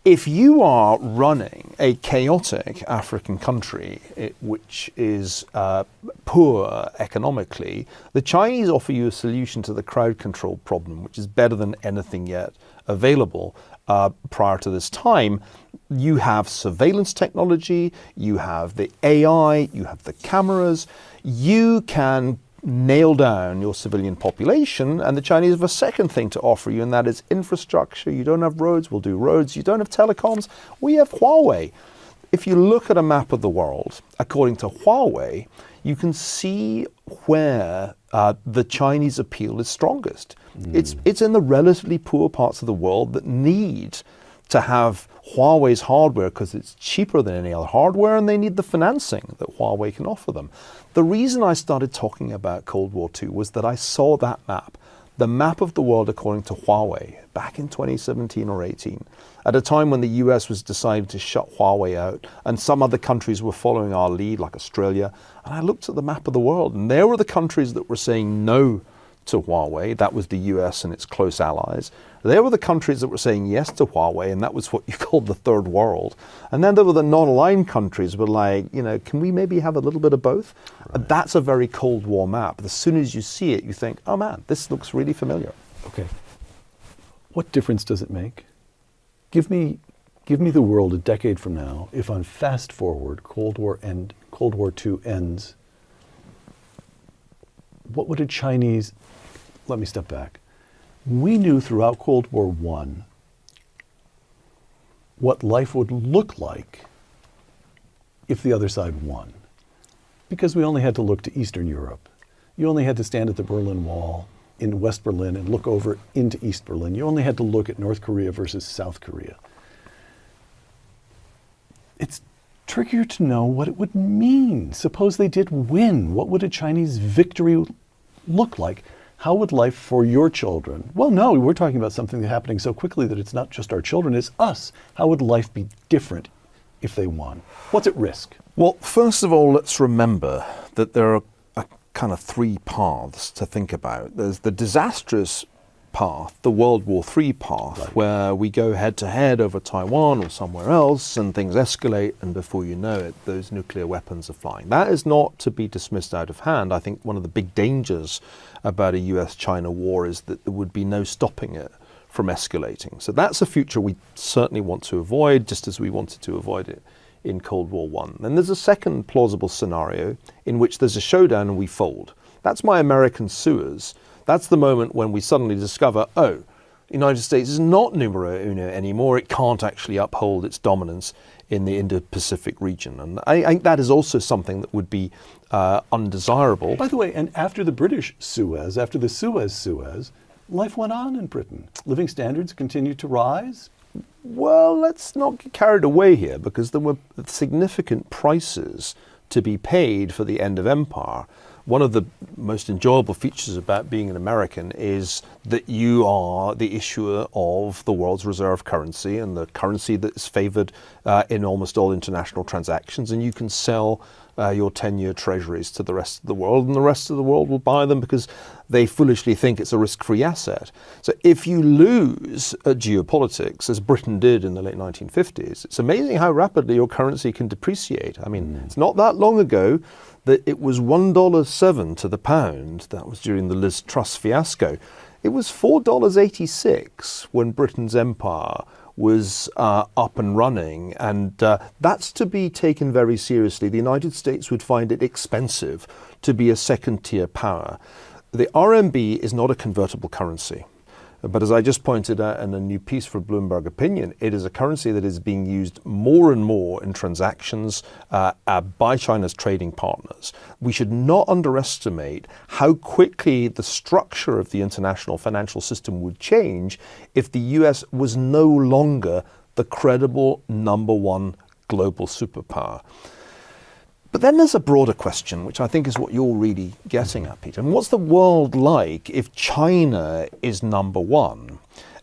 If you are running a chaotic African country which is poor economically, the Chinese offer you a solution to the crowd control problem, which is better than anything yet available prior to this time. you have surveillance technology, you have the AI, you have the cameras, you can nail down your civilian population, and the Chinese have a second thing to offer you, and that is infrastructure. You don't have roads, we'll do roads. You don't have telecoms, we have Huawei. If you look at a map of the world, according to Huawei, you can see where the Chinese appeal is strongest. It's in the relatively poor parts of the world that need to have Huawei's hardware because it's cheaper than any other hardware, and they need the financing that Huawei can offer them. The reason I started talking about Cold War II was that I saw that map, the map of the world according to Huawei, back in 2017 or 18, at a time when the US was deciding to shut Huawei out, and some other countries were following our lead, like Australia. And I looked at the map of the world, and there were the countries that were saying no to Huawei. That was the US and its close allies. There were the countries that were saying yes to Huawei, and that was what you called the third world. And then there were the non-aligned countries were like, can we maybe have a little bit of both? Right. That's a very Cold War map. As soon as you see it, you think, oh man, this looks really familiar. Okay. What difference does it make? Give me the world a decade from now, if on fast forward, Cold War II ends, what would let me step back. We knew throughout Cold War I what life would look like if the other side won. Because we only had to look to Eastern Europe. You only had to stand at the Berlin Wall in West Berlin and look over into East Berlin. You only had to look at North Korea versus South Korea. It's trickier to know what it would mean. Suppose they did win. What would a Chinese victory look like? How would life for your children? Well, no, we're talking about something happening so quickly that it's not just our children, it's us. How would life be different if they won? What's at risk? Well, first of all, let's remember that there are kind of three paths to think about. There's the disastrous path, the World War III path, right, where we go head to head over Taiwan or somewhere else and things escalate, and before you know it, those nuclear weapons are flying. That is not to be dismissed out of hand. I think one of the big dangers about a US-China war is that there would be no stopping it from escalating. So that's a future we certainly want to avoid, just as we wanted to avoid it in Cold War I. Then there's a second plausible scenario in which there's a showdown and we fold. That's my American Suez. That's the moment when we suddenly discover, the United States is not numero uno anymore. It can't actually uphold its dominance in the Indo-Pacific region. And I think that is also something that would be undesirable. By the way, and after the British Suez, after the Suez, life went on in Britain. Living standards continued to rise. Well, let's not get carried away here, because there were significant prices to be paid for the end of empire. One of the most enjoyable features about being an American is that you are the issuer of the world's reserve currency and the currency that is favored in almost all international transactions, and you can sell your 10-year treasuries to the rest of the world, and the rest of the world will buy them because they foolishly think it's a risk-free asset. So if you lose geopolitics, as Britain did in the late 1950s, it's amazing how rapidly your currency can depreciate. I mean, it's not that long ago that it was $1.07 to the pound. That was during the Liz Truss fiasco. It was $4.86 when Britain's empire was up and running, and that's to be taken very seriously. The United States would find it expensive to be a second-tier power. The RMB is not a convertible currency, but as I just pointed out in a new piece for Bloomberg Opinion, it is a currency that is being used more and more in transactions by China's trading partners. We should not underestimate how quickly the structure of the international financial system would change if the US was no longer the credible number one global superpower. But then there's a broader question, which I think is what you're really getting at, Peter. And what's the world like if China is number one?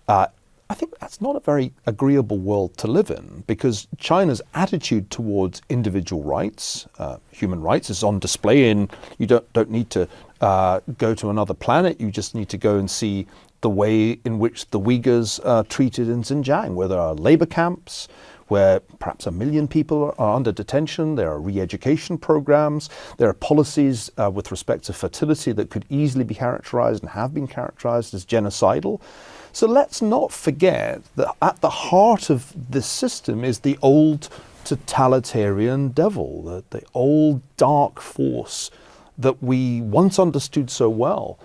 I think that's not a very agreeable world to live in, because China's attitude towards individual rights, human rights, is on display in, you don't need to go to another planet, you just need to go and see the way in which the Uyghurs are treated in Xinjiang, where there are labor camps, where perhaps 1 million people are under detention. There are re-education programs. There are policies with respect to fertility that could easily be characterized and have been characterized as genocidal. So let's not forget that at the heart of this system is the old totalitarian devil, the old dark force that we once understood so well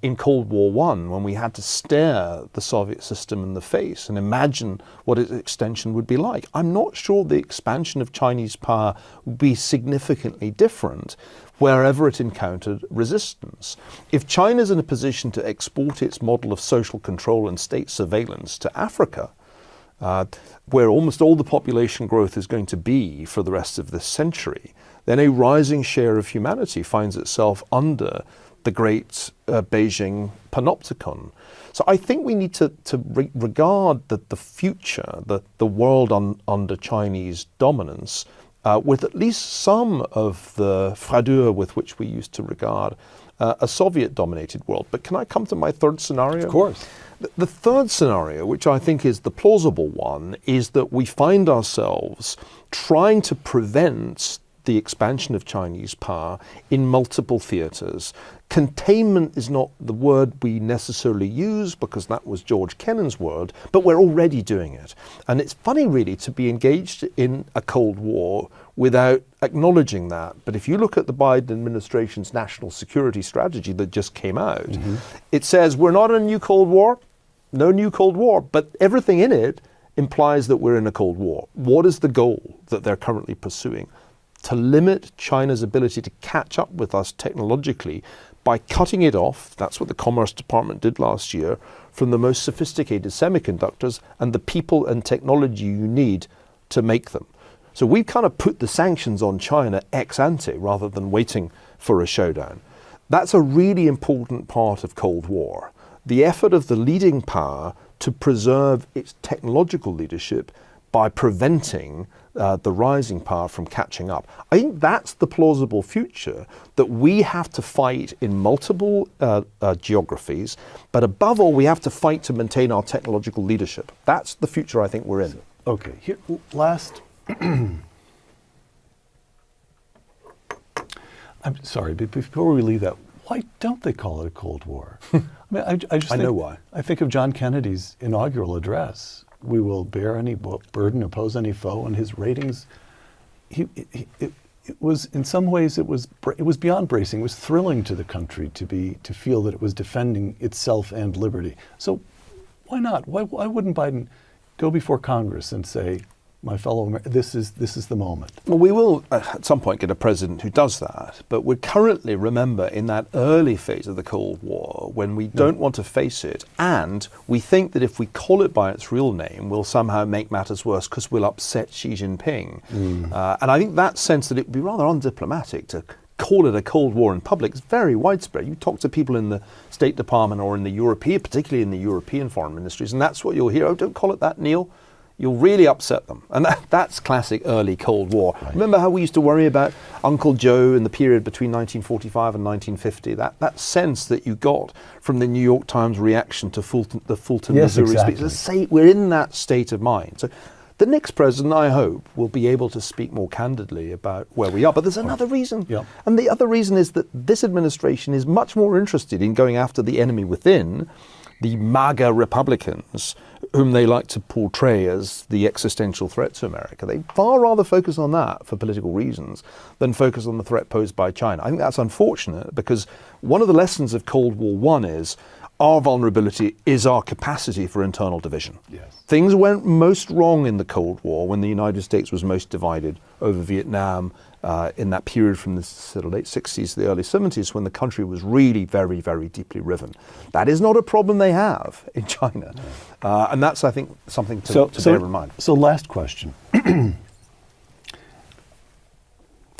in Cold War I, when we had to stare the Soviet system in the face and imagine what its extension would be like. I'm not sure the expansion of Chinese power would be significantly different wherever it encountered resistance. If China's in a position to export its model of social control and state surveillance to Africa, where almost all the population growth is going to be for the rest of this century, then a rising share of humanity finds itself under the great Beijing panopticon. So I think we need to regard the future, the world under Chinese dominance, with at least some of the froideur with which we used to regard a Soviet-dominated world. But can I come to my third scenario? Of course. The third scenario, which I think is the plausible one, is that we find ourselves trying to prevent the expansion of Chinese power in multiple theatres. Containment is not the word we necessarily use because that was George Kennan's word, but we're already doing it. And it's funny really to be engaged in a Cold War without acknowledging that. But if you look at the Biden administration's national security strategy that just came out, it says we're not in a new Cold War, no new Cold War, but everything in it implies that we're in a Cold War. What is the goal that they're currently pursuing? To limit China's ability to catch up with us technologically by cutting it off, that's what the Commerce Department did last year, from the most sophisticated semiconductors and the people and technology you need to make them. So we've kind of put the sanctions on China ex ante rather than waiting for a showdown. That's a really important part of Cold War. The effort of the leading power to preserve its technological leadership by preventing the rising power from catching up. I think that's the plausible future that we have to fight in multiple geographies, but above all, we have to fight to maintain our technological leadership. That's the future I think we're in. Okay, here, last. I'm sorry, but before we leave that, why don't they call it a Cold War? I mean, I just think, know why. I think of John Kennedy's inaugural address. We will bear any burden, oppose any foe, and his ratings. It was in some ways it was beyond bracing. It was thrilling to the country to feel that it was defending itself and liberty. So why not? Why wouldn't Biden go before Congress and say, my fellow Americans, this is the moment? Well, we will at some point get a president who does that, but we're currently, remember, in that early phase of the Cold War when we don't want to face it, and we think that if we call it by its real name, we'll somehow make matters worse because we'll upset Xi Jinping. And I think that sense that it would be rather undiplomatic to call it a Cold War in public is very widespread. You talk to people in the State Department or in the European, particularly in the European foreign ministries, and that's what you'll hear. Oh, don't call it that, Neil. You'll really upset them. And that's classic early Cold War. Right. Remember how we used to worry about Uncle Joe in the period between 1945 and 1950? That sense that you got from the New York Times reaction to the Fulton, yes, Missouri exactly. speech. We're in that state of mind. So the next president, I hope, will be able to speak more candidly about where we are. But there's another reason. Yep. And the other reason is that this administration is much more interested in going after the enemy within, the MAGA Republicans, whom they like to portray as the existential threat to America. They far rather focus on that for political reasons than focus on the threat posed by China. I think that's unfortunate because one of the lessons of Cold War I is our vulnerability is our capacity for internal division. Yes. Things went most wrong in the Cold War when the United States was most divided over Vietnam in that period from the sort of late 60s to the early 70s when the country was really very, very deeply riven. That is not a problem they have in China. And that's, I think, something to bear in mind. So last question. The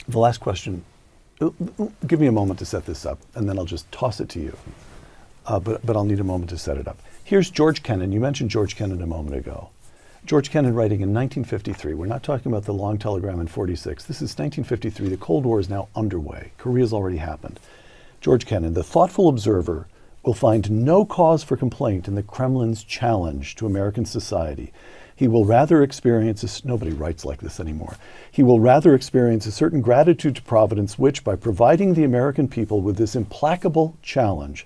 last question, give me a moment to set this up, and then I'll just toss it to you. But I'll need a moment to set it up. Here's George Kennan. You mentioned George Kennan a moment ago. George Kennan writing in 1953. We're not talking about the long telegram in 46. This is 1953. The Cold War is now underway. Korea's already happened. George Kennan, the thoughtful observer will find no cause for complaint in the Kremlin's challenge to American society. He will rather experience, nobody writes like this anymore. He will rather experience a certain gratitude to Providence, which, by providing the American people with this implacable challenge,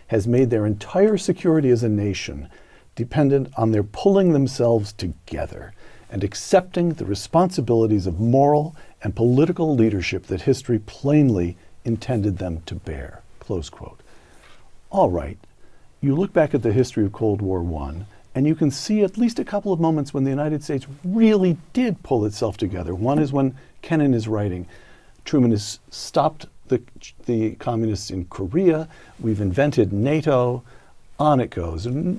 has made their entire security as a nation dependent on their pulling themselves together and accepting the responsibilities of moral and political leadership that history plainly intended them to bear. Close quote. All right, you look back at the history of Cold War I, and you can see at least a couple of moments when the United States really did pull itself together. One is when Kennan is writing, Truman has stopped the communists in Korea, we've invented NATO, on it goes. A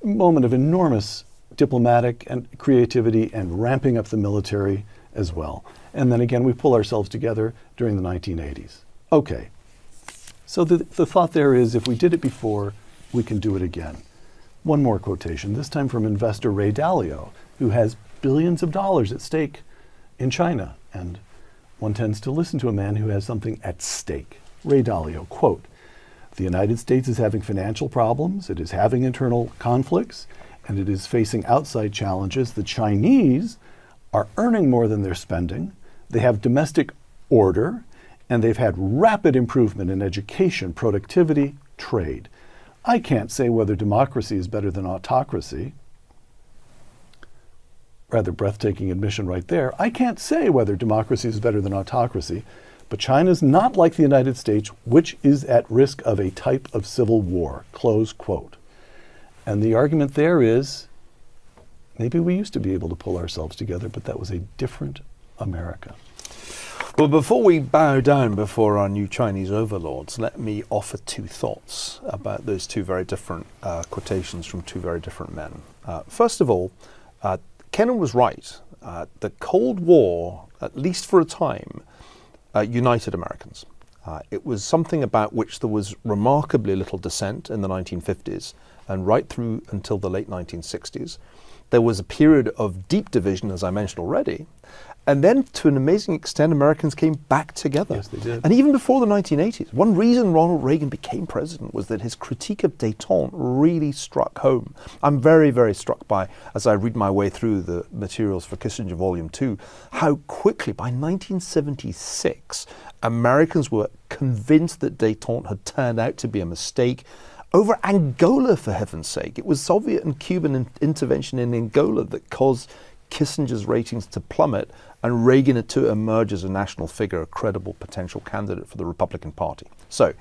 moment of enormous diplomatic and creativity and ramping up the military as well. And then again, we pull ourselves together during the 1980s. Okay, so the thought there is if we did it before, we can do it again. One more quotation, this time from investor Ray Dalio, who has billions of dollars at stake in China. And one tends to listen to a man who has something at stake. Ray Dalio, quote, "The United States is having financial problems, it is having internal conflicts, and it is facing outside challenges. The Chinese are earning more than they're spending. They have domestic order, and they've had rapid improvement in education, productivity, trade. I can't say whether democracy is better than autocracy." Rather breathtaking admission right there. I can't say whether democracy is better than autocracy, but China's not like the United States, which is at risk of a type of civil war. Close quote. And the argument there is, maybe we used to be able to pull ourselves together, but that was a different America. Well, before we bow down before our new Chinese overlords, let me offer two thoughts about those two very different quotations from two very different men. First of all, Kennan was right. The Cold War, at least for a time, united Americans. It was something about which there was remarkably little dissent in the 1950s and right through until the late 1960s. There was a period of deep division, as I mentioned already, and then to an amazing extent, Americans came back together. Yes, they did. And even before the 1980s, one reason Ronald Reagan became president was that his critique of détente really struck home. I'm very, very struck by, as I read my way through the materials for Kissinger Volume 2, how quickly, by 1976, Americans were convinced that détente had turned out to be a mistake. Over Angola, for heaven's sake. It was Soviet and Cuban intervention in Angola that caused Kissinger's ratings to plummet and Reagan to emerge as a national figure, a credible potential candidate for the Republican Party. So,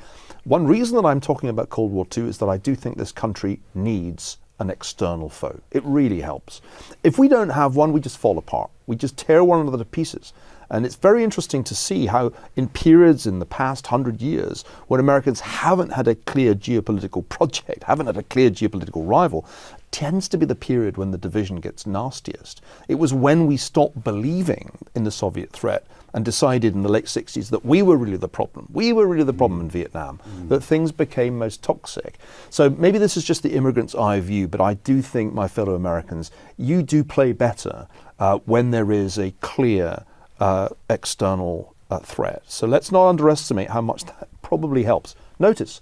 one reason that I'm talking about Cold War II is that I do think this country needs an external foe. It really helps. If we don't have one, we just fall apart. We just tear one another to pieces. And it's very interesting to see how in periods in the past 100 years, when Americans haven't had a clear geopolitical project, haven't had a clear geopolitical rival, tends to be the period when the division gets nastiest. It was when we stopped believing in the Soviet threat and decided in the late 60s that we were really the problem. We were really the problem in Vietnam, that things became most toxic. So maybe this is just the immigrant's eye view, but I do think, my fellow Americans, you do play better when there is a clear external threat. So let's not underestimate how much that probably helps. Notice,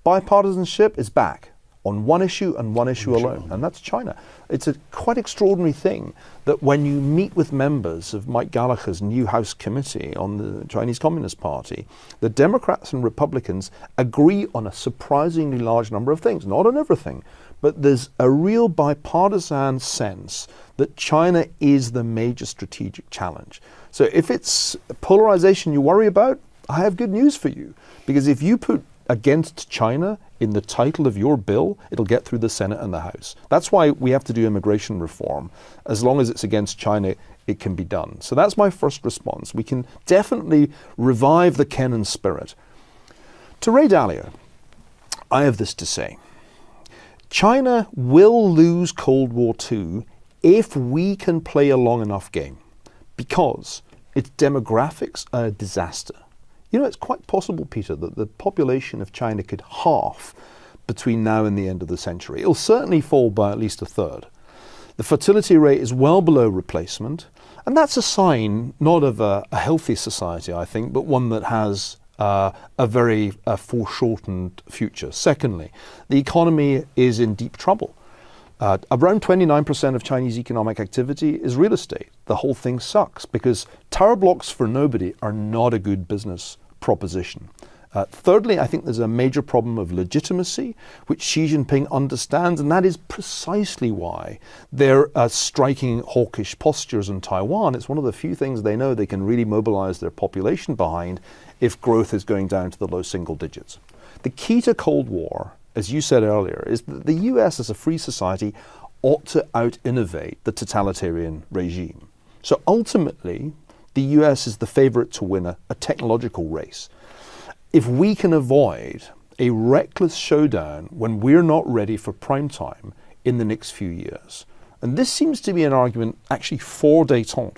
bipartisanship is back on one issue and one issue alone, and that's China. It's a quite extraordinary thing that when you meet with members of Mike Gallagher's new House Committee on the Chinese Communist Party, the Democrats and Republicans agree on a surprisingly large number of things, not on everything, but there's a real bipartisan sense that China is the major strategic challenge. So if it's polarization you worry about, I have good news for you. Because if you put against China in the title of your bill, it'll get through the Senate and the House. That's why we have to do immigration reform. As long as it's against China, it can be done. So that's my first response. We can definitely revive the Kennan spirit. To Ray Dalio, I have this to say. China will lose Cold War II if we can play a long enough game, because its demographics are a disaster. You know, it's quite possible, Peter, that the population of China could halve between now and the end of the century. It'll certainly fall by at least a third. The fertility rate is well below replacement, and that's a sign not of a healthy society, I think, but one that has a very foreshortened future. Secondly, the economy is in deep trouble. Around 29% of Chinese economic activity is real estate. The whole thing sucks because tower blocks for nobody are not a good business proposition. Thirdly, I think there's a major problem of legitimacy, which Xi Jinping understands, and that is precisely why they're striking hawkish postures in Taiwan. It's one of the few things they know they can really mobilize their population behind if growth is going down to the low single digits. The key to Cold War, as you said earlier, is that the US as a free society ought to out-innovate the totalitarian regime. So ultimately, the US is the favorite to win a technological race. If we can avoid a reckless showdown when we're not ready for prime time in the next few years, and this seems to be an argument actually for détente.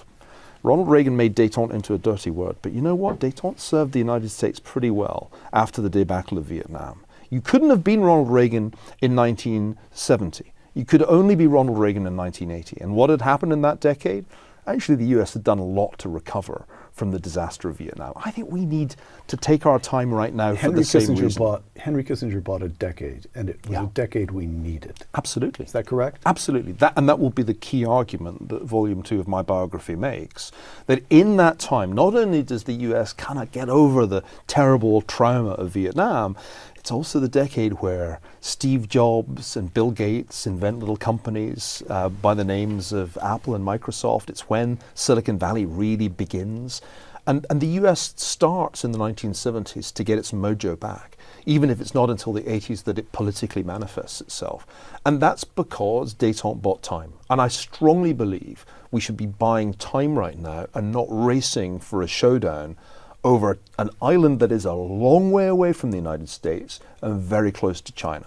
Ronald Reagan made détente into a dirty word, but you know what? Détente served the United States pretty well after the debacle of Vietnam. You couldn't have been Ronald Reagan in 1970. You could only be Ronald Reagan in 1980. And what had happened in that decade? Actually, the US had done a lot to recover from the disaster of Vietnam. I think we need to take our time right now for the same reason. Henry Kissinger bought a decade, and it was a decade we needed. Absolutely. Is that correct? Absolutely. That will be the key argument that Volume 2 of my biography makes, that in that time, not only does the US kind of get over the terrible trauma of Vietnam, it's also the decade where Steve Jobs and Bill Gates invent little companies by the names of Apple and Microsoft. It's when Silicon Valley really begins. And the US starts in the 1970s to get its mojo back, even if it's not until the 80s that it politically manifests itself. And that's because détente bought time. And I strongly believe we should be buying time right now and not racing for a showdown over an island that is a long way away from the United States and very close to China.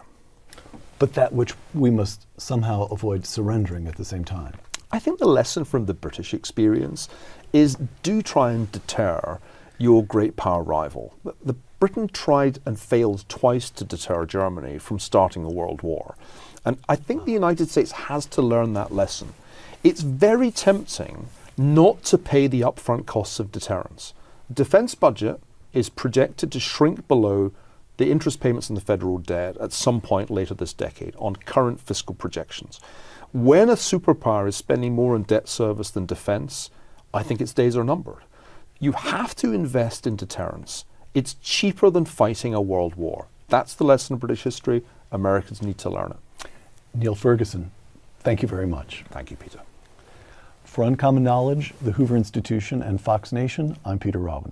But that which we must somehow avoid surrendering at the same time. I think the lesson from the British experience is do try and deter your great power rival. The Britain tried and failed twice to deter Germany from starting a world war. And I think the United States has to learn that lesson. It's very tempting not to pay the upfront costs of deterrence. Defense budget is projected to shrink below the interest payments on the federal debt at some point later this decade on current fiscal projections. When a superpower is spending more on debt service than defense, I think its days are numbered. You have to invest in deterrence. It's cheaper than fighting a world war. That's the lesson of British history. Americans need to learn it. Nil Ferguson, thank you very much. Thank you, Peter. For Uncommon Knowledge, the Hoover Institution, and Fox Nation, I'm Peter Robinson.